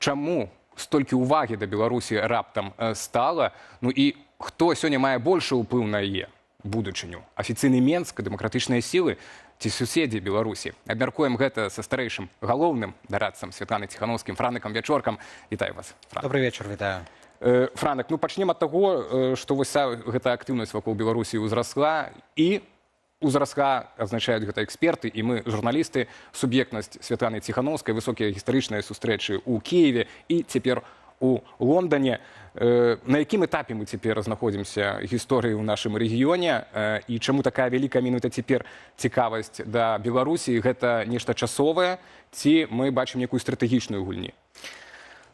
чаму столькі ўвагі да Беларусі раптам стала, ну і хто сёння мае большы ўплыў на яе будучыню? Афіцыйны Менск, дэмакратычныя сілы ці суседзі Беларусі? Абмяркуем гэта са старэйшым галоўным дарадцам Святланай Ціханаўскім, Франыкам Вячоркам. Вітаю вас, Франк. Добрый вечер, вітаю. Франак, ну пачнем ад таго, што вось гэта актыўнасць вакол Беларусі ўзрасла, і ўзрасла, азначаюць гэта эксперты, і мы, журналісты, суб'ектнасць Святланы Ціханаўскай, высокія гістарычныя сустрэчы ў Кіеве і цяпер у Лондоне. На якім этапе мы цяпер знаходзімся гісторыі ў нашым рэгіёне, і чаму такая вялікая менавіта цяпер цікавасць да Беларусі? Гэта нешта часовае, ці мы бачым некую стратэгічную гульню?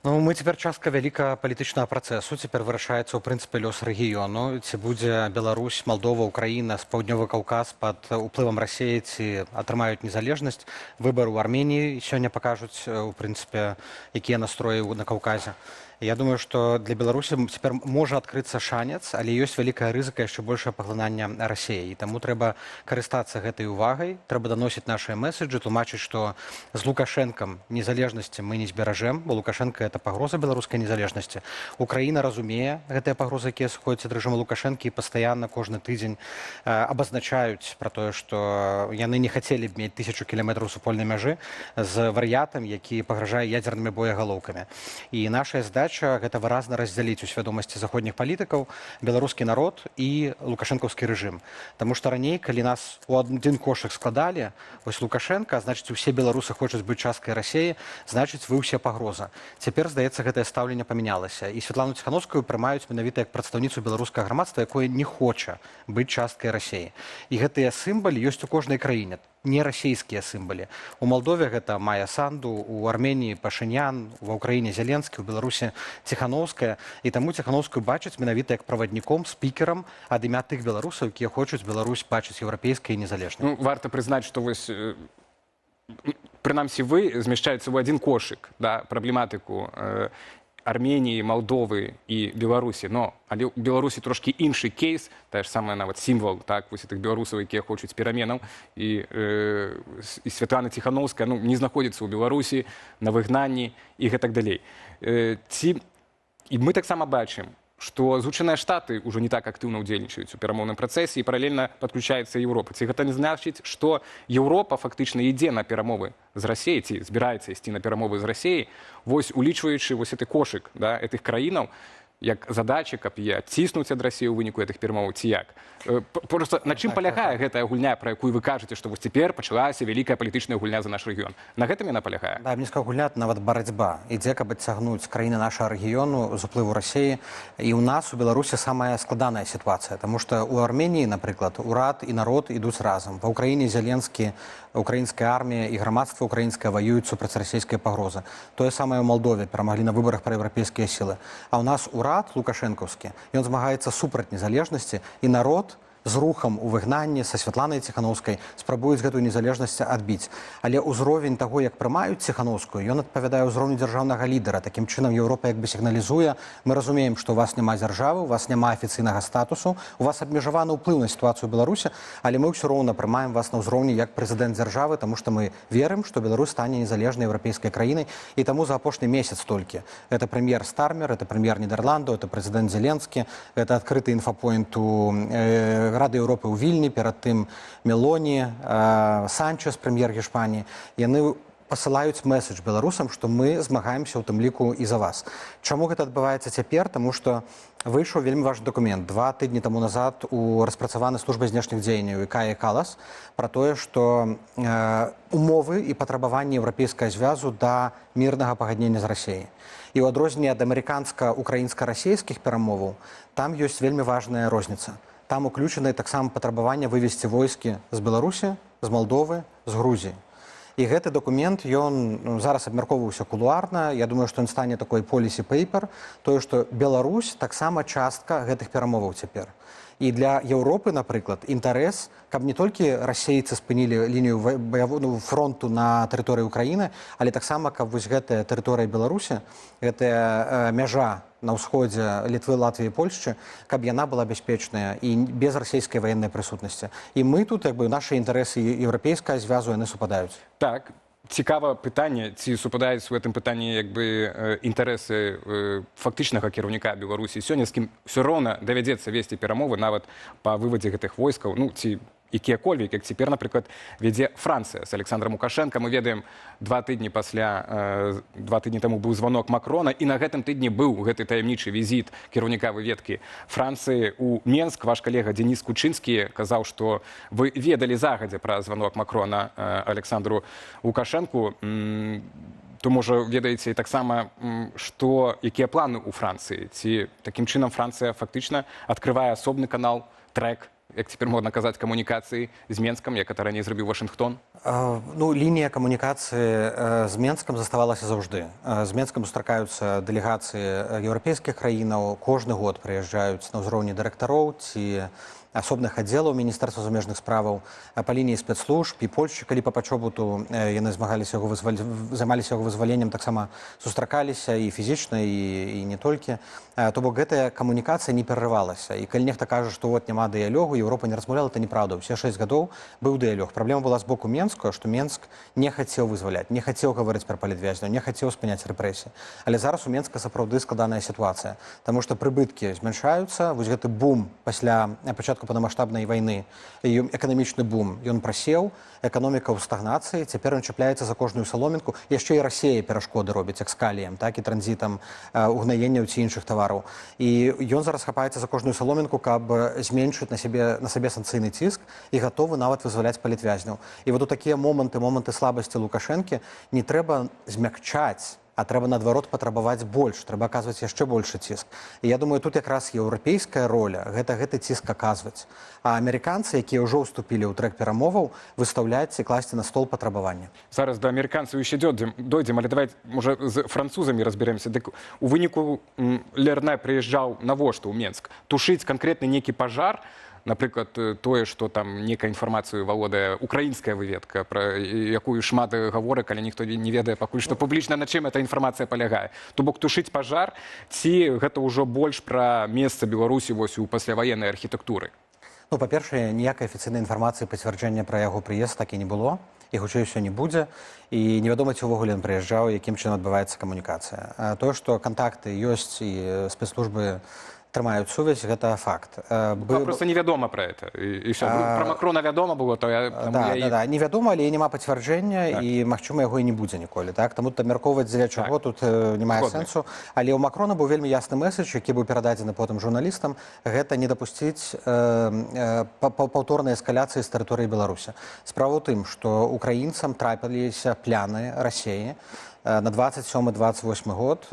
Ну, мы цяпер частка вялікага палітычнага працэсу. Цяпер вырашаецца, ў прынцыпе, лёс рэгіёну. Ці будзе Беларусь, Малдова, Украіна, з паўднёвы Каўказ пад уплывам Расіі, ці атрымаюць незалежнасць. Выбары ў Арменіі сёння пакажуць, у прынцыпе, якія настроі на Каўказе. Я думаю, што для Беларусі цяпер можа адкрыцца шанец, але ёсць вялікая рызыка яшчэ большае паглынання Расіі. І таму трэба карыстацца гэтай увагай, трэба даносіць нашыя меседжы, тлумачыць, што з Лукашэнкам незалежнасці мы не зберажэм, бо Лукашэнка – гэта пагроза беларускай незалежнасці. Украіна разумее гэтыя пагрозы, якія сыходзяць ад рэжыму Лукашэнкі, і пастаянна кожны тыдзень абазначаюць пра тое, што яны не хацелі б мець 1000 кіламетраў супольнай мяжы з вар'ятам, які пагражае ядзернымі боегалоўкамі. І наша задача гэта выразна раздзяліць у свядомасці заходніх палітыкаў беларускі народ і лукашэнкаўскі рэжым. Таму што раней, калі нас у адзін кошык складалі, вось Лукашэнка, значыць, усе беларусы хочуць быць часткай Расіі, значыць, вы ўсе пагроза. Цяпер, здаецца, гэтае стаўленне памянялася. І Святлану Ціханаўскую прымаюць менавіта як прадстаўніцу беларускага грамадства, якое не хоча быць часткай Расіі. І гэтыя сімвалы ёсць у кожнай краіне. Не расійскія сімвалы. У Малдове гэта Майя Санду, у Арменіі Пашынян, ва Ўкраіне Зеленскі, у Беларусі Ціханаўская. І таму Ціханаўскую бачаць менавіта як правадніком, спікерам ад імя тых беларусаў, якія хочуць Беларусь бачыць еўрапейскай і незалежнай. Ну, варта прызнаць, што вось прынамсі вы змяшчаеце ў адзін кошык, да, праблематыку Арменіі, Малдовы і Беларусі. Но але ў Беларусі трошкі іншы кейс, тая ж самая нават сімвал, так, вось гэтых беларусаў, якія хочуць пераменаў, і Святлана Ціханаўская, ну, не знаходзіцца ў Беларусі, на выгнанні і гэтак далей. І мы таксама бачым, што Злучаныя Штаты ўжо не так актыўна ўдзельнічаюць у перамоўным працэсе, і паралельна падключаецца Еўропа. Ці гэта не значыць, што Еўропа фактычна ідзе на перамовы з Расіяй, ці збіраецца ісці на перамовы з Расіяй, вось улічваючы вось гэты кошык, да, гэтых краінаў, як задача, каб яе адціснуць ад Расіі ў выніку гэтых перамоваў, ці як? Просто на чым палягае гэтая гульня, пра якую вы кажаце, што вось цяпер пачалася вялікая палітычная гульня за наш рэгіён? На гэтым яна палягае? Да, мне сказаў, гульня, нават барацьба. Ідзе, каб адцягнуць краіны нашага рэгіёну з уплыву Расіі. І ў нас, у Беларусі, самая складаная сітуацыя, таму што ў Арменіі, напрыклад, урад і народ ідуць разам. Ва Ўкраіне Зеленскі, украінская армія і грамадства украінскае ваююць супраць расійскай пагрозы. Тое самае ў Малдове, перамаглі на выбарах праеўрапейскія сілы. А ў нас урад лукашэнкаўскі, ён змагаецца супраць незалежнасці, і народ з рухам у выгнанні са Святланай Ціханаўскай спрабуюць гэтую незалежнасць адбіць. Але ўзровень таго, як прымаюць Ціханаўскую, ён адпавядае ўзроўню дзяржаўнага лідара. Такім чынам Еўропа як бы сігналізуе: мы разумеем, што у вас няма дзяржавы, у вас няма афіцыйнага статусу, у вас абмежаваны ўплыў на сітуацыю ў Беларусі, але мы ўсё роўна прымаем вас на ўзроўні як прэзідэнт дзяржавы, таму што мы верым, што Беларусь стане незалежнай еўрапейскай краінай. І таму за апошні месяц толькі гэта прэм'ер Стармер, гэта прэм'ер Нідерландаў, гэта прэзідэнт Зеленскі, гэта адкрыты інфапоінт у Рады Еўропы ў Вільні, перад тым Мелоні, Санчес, прэм'ер Гішпаніі. Яны пасылаюць меседж беларусам, што мы змагаемся ў тым ліку і за вас. Чаму гэта адбываецца цяпер? Таму што выйшаў вельмі важны дакумент 2 тыдні таму назад у распрацаванай службай знешніх дзеянняў Кая Калас пра тое, што умовы і патрабаванні еўрапейскага звязу да мірнага пагаднення з Расіяй. І ў адрозненне ад амерыканска-украінска-расійскіх перамоваў там ёсць вельмі важная розніца. Там уключаны таксама патрабаванне вывесці войскі з Беларусі, з Малдовы, з Грузіі. І гэты дакумент, ён зараз абмяркоўваўся кулуарна. Я думаю, што ён стане такой policy paper, тое, што Беларусь таксама частка гэтых перамоваў цяпер. І для Еўропы, напрыклад, інтарэс, каб не толькі расейцы спынілі лінію фронту на тэрыторыі Украіны, але таксама, каб вось гэтая тэрыторыя Беларусі, гэтая мяжа на ўсходзе Літвы, Латвіі і Польшчы, каб яна была бяспечная і без расійскай ваеннай прысутнасці. І мы тут, як бы, нашы інтарэсы еўрапейскага звязу, яны супадаюць. Так, цікаве питання, ці супадаюць у гэтым пытанні як бы інтарэсы фактычнага кіраўніка Беларусі сёння, з кім ўсё роўна давядзецца весці перамовы нават па вывадзе гэтых войскаў, ну ці якія-кольвек, як цяпер, напрыклад, вядзе Францыя з Александром Лукашенко. Мы ведаем, 2 тыдні таму быў званок Макрона, і на гэтым тыдні быў гэты таямнічы візіт кіраўніка выведкі Францыі ў Менск. Ваш калега Денис Кучынскі казаў, што вы ведалі загадзя пра званок Макрона Александру Лукашенку. То, можа, ведаеце таксама, якія планы ў Францыі? Ці такім чынам Францыя фактычна адкрывае асобны канал, трэк, як цяпер можна казаць, камунікацыі з Менскам, як это раней зрабіў Вашынгтон? Ну, лінія камунікацыі з Менскам заставалася заўжды. З Менскам сустракаюцца дэлегацыі еўрапейскіх краінаў, кожны год прыязджаюць на ўзроўні дырэктароў ці асобных аддзелаў Міністэрства замежных справаў па лініі спецслужб і Польшчы, калі па пачобуту яны займаліся яго вызваленнем, таксама сустракаліся і фізічна, і не толькі. То бок гэтая камунікацыя не перарывалася. І калі нехта кажа, што вот няма дыялогу, Еўропа не размаўляла, это неправда. Усе 6 гадоў быў дыялог. Праблема была з боку Менска, што Менск не хацеў вызваляць, не хацеў гаварыць пра палітвязняў, не хацеў спыняць рэпрэсіі. Але зараз у Менска сапраўды складаная сітуацыя, таму што прыбыткі змяншаюцца. Вось гэты бум пасля пачатку паўнамаштабнай вайны, эканамічны бум, ён прасеў, эканоміка ў стагнацыі, цяпер ён чапляецца за кожную саломінку. Яшчэ і Расія перашкоды робіць, як з каліем, так і транзітам угнаенняў ці іншых тавараў. І ён зараз хапаецца за кожную саломінку, каб зменшыць на сабе санкцыйны ціск і гатовы нават вызваляць палітвязняў. І вот у такія моманты слабасці Лукашэнкі не трэба змякчаць, а трэба, наадварот, патрабаваць больш, трэба аказваць яшчэ большы ціск. І я думаю, тут якраз еўрапейская роля гэты ціск аказваць. А амерыканцы, якія ўжо ўступілі ў трэк перамоваў, выстаўляць і класці на стол патрабавання. Зараз да амерыканцаў яшчэ дойдзем, але давайте, можа, з французамі разберемся. Дык у выніку Лерне прыязджаў навошта ў Менск? Тушыць канкрэтны нейкі пажар, напрыклад, тое, што там некая інфармацыю валодае украінская выведка, пра якую шмат гаворак, але ніхто не ведае пакуль што публічна, на чым эта інфармацыя палягае. То бок тушыць пажар, ці гэта ўжо больш пра месца Беларусі вось у пасляваеннай архітэктуры? Ну, па-першае, ніякай афіцыйнай інфармацыі пацвярджэння пра яго прыезд так і не было, і хутчэй усё не будзе, і невядома, ці ўвогуле ён прыязджаў, якім чынам адбываецца камунікацыя. Тое, што кантакты ёсць і спецслужбы трымаюць сувязь, гэта факт. Просто невядома пра это. І ўсё. Пра Макрона вядома было, то я... Да, невядома, але няма пацвярджэння, і, магчыма, яго і не будзе ніколі. Таму абмяркоўваць дзеля чаго тут не мае сэнсу. Але ў Макрона быў вельмі ясны мэсэдж, які быў перададзены потым журналістам, гэта не дапусціць паўторнай эскаляцыі з тэрыторыі Беларусі. Справа ў тым, што украінцам трапіліся пляны Расіі на 27-28 год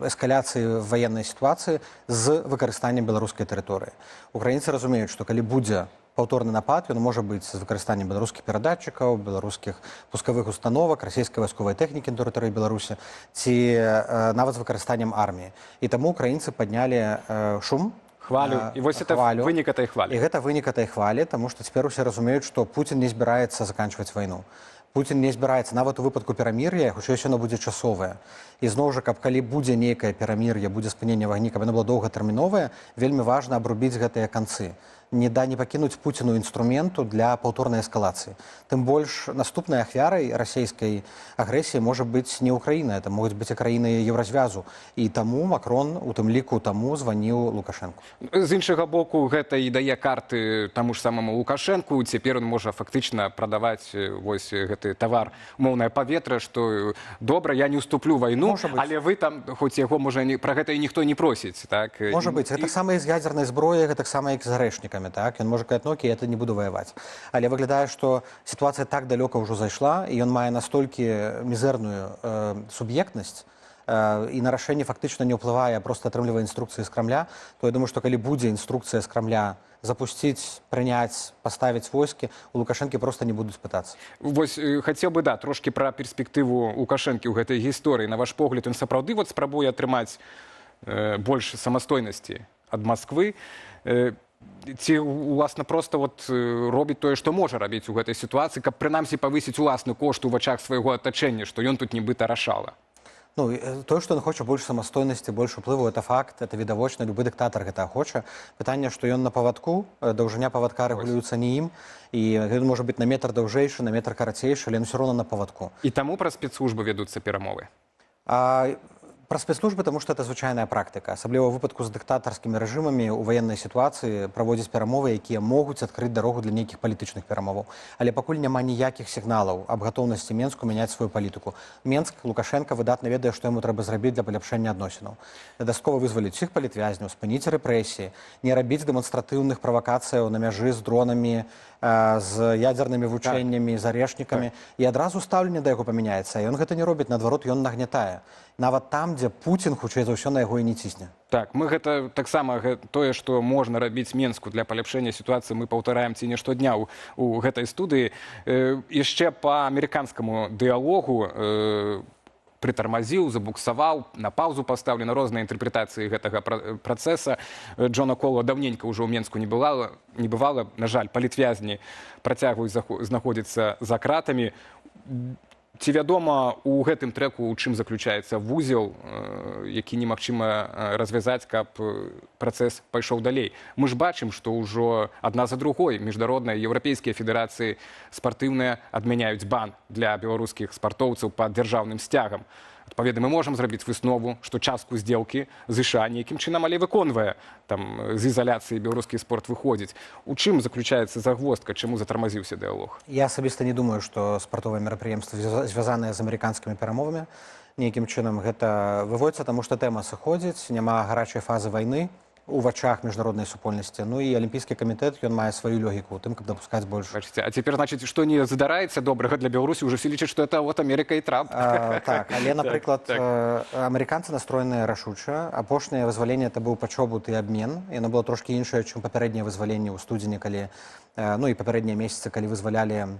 эскаляцыі ваеннай сітуацыі з выкарыстаннем беларускай тэрыторыі. Украінцы разумеюць, што калі будзе паўторны напад, ён можа быць з выкарыстаннем беларускіх перадатчыкаў, беларускіх пускавых установак, расійскай вайсковай тэхнікі на тэрыторыі Беларусі, ці нават з выкарыстаннем арміі. І таму украінцы паднялі шум, хвалю. І вось это вынік этой хвалі. І гэта вынік этой хвалі, таму што цяпер усе разумеюць, што Пуцін не збіраецца заканчваць вайну. Пуцін не збіраецца, нават у выпадку перамір'я, хутчэй усё яно будзе часовае. І зноў жа, калі будзе нейкае перамір'е, будзе спыненне вагні, каб яно было доўгатэрміновае, вельмі важна абрубіць гэтыя канцы. Не пакінуць Пуціну інструменту для паўторнай эскалацыі. Тым больш, наступнай ахвярай расійскай агрэсіі можа быць не Ўкраіна, это могуць быць і краіны Еўразвязу. І таму Макрон, у тым ліку, званіў Лукашэнку. З іншага боку, гэта і дае карты таму ж самому Лукашэнку. Цяпер ён можа фактычна прадаваць вось гэты тавар, умоўнае паветра, што добра, я не ўступлю вайну, але вы там, хоць яго, можа, пра гэта і ніхто не просіць. Можа быць. Гэтаксама і з ядзернай зброяй, гэтаксама і з грэшнікамі. Так? Ён можа казаць, ну окей, я не буду ваяваць. Але выглядае, што сітуацыя так далёка ўжо зайшла, і ён мае настолькі мізэрную суб'ектнасць, і на рашэнне фактычна не ўплывае, а проста атрымлівае інструкцыі з Крамля, то я думаю, што калі будзе інструкцыя з Крамля запусціць, прыняць, паставіць войскі, у Лукашэнкі проста не будуць пытацца. Вось хацеў бы, трошкі пра перспектыву Лукашэнкі ў гэтай гісторыі. На ваш погляд, ён сапраўды спрабуе атрымаць больш самастойнасці ад Масквы, ці, уласна, проста робіць тое, што можа рабіць у гэтай сітуацыі, каб прынамсі павысіць уласны кошт у вачах свайго атачэння, што ён тут нібыта рашала? Ну, то, что он хоча больш самастойнасці, больш уплыву, это факт, это відавочна, любы дыктатар гэта хоча. Пытанне, што ён на павадку, даўжыня павадка рэгулюецца не ім, і ён можа быць на метр даўжэйшы, на метр карацейшы, але ён усё роўна на павадку. І таму пра спецслужбы вядуцца перамовы. Пра спецслужбы, таму што это звычайная практыка, асабліва ў выпадку з дыктатарскімі рэжымамі ў ваеннай сітуацыі праводзяць перамовы, якія могуць адкрыць дарогу для нейкіх палітычных перамоваў. Але пакуль няма ніякіх сігналаў аб гатоўнасці Менску мяняць сваю палітыку. Менск, Лукашенко выдатна ведае, што яму трэба зрабіць для паляпшэння адносінаў. Дадаткова вызваліць усіх палітвязняў, спыніць рэпрэсіі, не рабіць дэманстратыўных правакацыяў на мяжы з дронамі, з ядзернымі вучэннямі, з арешнікамі. І адразу стаўленне да яго памяняецца. Ён гэта не робіць, наадварот, ён нагнятае. Нават там, дзе Пуцін, хутчэй за ўсё, на яго і не цісне. Так, мы гэта таксама тое, што можна рабіць Менску для паляпшэння сітуацыі, мы паўтараем ці не штодня ў гэтай студыі. Яшчэ па амерыканскаму дыялогу прытармазіў, забуксаваў, на паўзу пастаўлены розныя інтэрпрэтацыі гэтага працэса. Джона Кола даўненька ўжо ў Менску не бывала. На жаль, палітвязні працягваюць знаходзіцца за кратамі. Ці вядома у гэтым трэку, у чым заключаецца вузел, які немагчыма развязаць, каб працэс пайшоў далей? Мы ж бачым, што ўжо адна за другой міжнародныя еўрапейскія федэрацыі спартыўныя адмяняюць бан для беларускіх спартоўцаў пад дзяржаўным сцягам. Адпаведна, мы можам зрабіць выснову, што частку здзелкі ЗША нейкім чынам але выконвае. Там з ізаляцыі беларускі спорт выходзіць. У чым заключаецца загвоздка, чаму затармазіўся дыялог? Я асабіста не думаю, што спартовыя мерапрыемствы звязаныя з амерыканскімі перамовамі нейкім чынам гэта выводзіцца, таму што тэма сыходзіць, няма гарачай фазы вайны у вачах міжнароднай супольнасці. Ну і алімпійскі камітэт, ён мае сваю логіку ў тым, каб дапускаць больш. Бачыце, а цяпер, значыць, што не здараецца добрага для Беларусі, ўжо все лічаць, што это вот Амерыка і Трамп. Так, але, напрыклад, амерыканцы настроеныя рашуча. Апошняе вызваленне это быў пачобут і абмен. Яно было трошкі іншае, чым папярэдняе вызваленне ў студзені, калі, ну і папярэднія месяцы, калі вызвалялі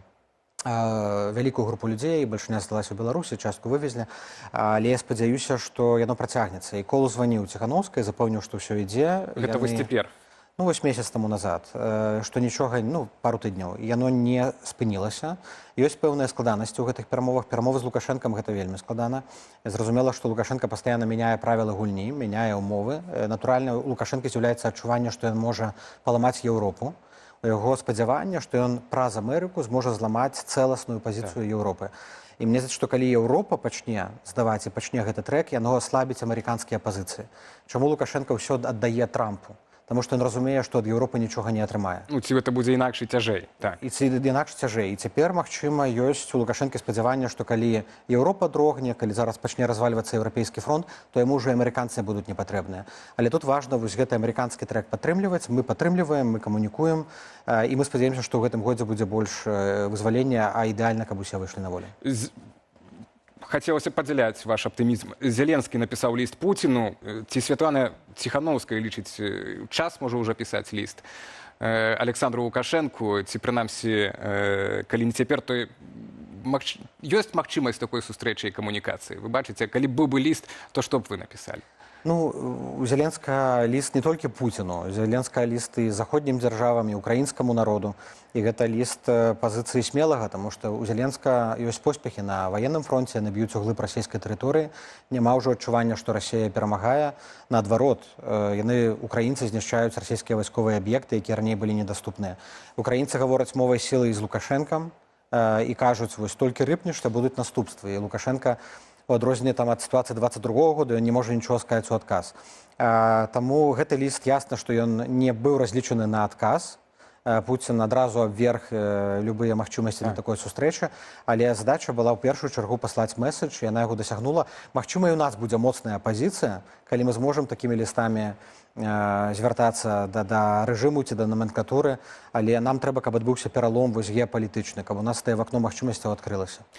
вялікую групу людзей, бальшыня засталася ў Беларусі, частку вывезлі, але я спадзяюся, што яно працягнецца. І Кол званіў Ціханаўскай, запэўніў, што ўсё ідзе. Гэта вось цяпер? Ну, вось месяц таму назад, што нічога, ну, пару тыдняў, яно не спынілася. Ёсць пэўныя складанасці ў гэтых перамовах. Перамовы з Лукашэнкам гэта вельмі складана. Зразумела, што Лукашенко пастаянна мяняе правілы гульні, мяняе ўмовы. Натуральна, у Лукашэнка з'яўляецца адчуванне, што ён можа паламаць Еўропу. У яго спадзяванне, што ён праз Амерыку зможа зламаць цэласную пазіцыю Еўропы. І мне здаецца, што калі Еўропа пачне здаваць і пачне гэты трэк, яно аслабіць амерыканскія пазіцыі. Чаму Лукашенко ўсё аддае Трампу? Таму што ён разумее, што ад Еўропы нічога не атрымае. Ну, ці гэта будзе інакш і цяжэй. Так. І ці інакш цяжэй. І цяпер, магчыма, ёсць у Лукашэнкі спадзяванне, што калі Еўропа дрогне, калі зараз пачне развальвацца еўрапейскі фронт, то яму ўжо амерыканцы будуць непатрэбныя. Але тут важна вось гэты амерыканскі трэк падтрымліваць. Мы падтрымліваем, мы камунікуем, і мы спадзяемся, што ў гэтым годзе будзе больш вызвалення, а ідэальна, каб усе выйшлі на волю. Хацелася падзяляць ваш аптымізм. Зеленскі напісаў ліст Пуціну. Ці Святлана Ціханаўская лічыць, час можа ўжо пісаць ліст Александру Лукашэнку, ці прынамсі, калі не цяпер, то ёсць магчымасць такой сустрэчы і камунікацыі. Вы бачыце, калі быў бы ліст, то што б вы напісалі? Ну, у Зеленска ліст не толькі Пуціну. Зеленска ліст і заходнім дзяржавам, і украінскаму народу. І гэта ліст пазіцыі смелага, таму што у Зеленска ёсць поспехі на ваенным фронце, яны б'юць у глыб расійскай тэрыторыі. Няма ўжо адчування, што Расія перамагае. Наадварот, яны, украінцы, знішчаюць расійскія вайсковыя аб'екты, якія раней былі недаступныя. Украінцы гавораць мовай сілы з Лукашэнкам і кажуць, вось толькі рыпнеш, што будуць наступствы. І Лукашенка у адрозненне там ад сітуацыі 22-го года ён не можа нічога сказаць у адказ. Таму гэты ліст ясна, што ён не быў разлічаны на адказ. Пуцін адразу абверг любыя магчымасці на такой сустрэчы, але задача была ў першую чаргу паслаць месседж, яна яго дасягнула. Магчыма, і ў нас будзе моцная апазіцыя, калі мы зможам такімі лістамі звяртацца да рэжыму ці да номенклатуры, але нам трэба, каб адбыўся пералом геапалітычны, каб у нас тае вакно магчымасцяў адкрылася.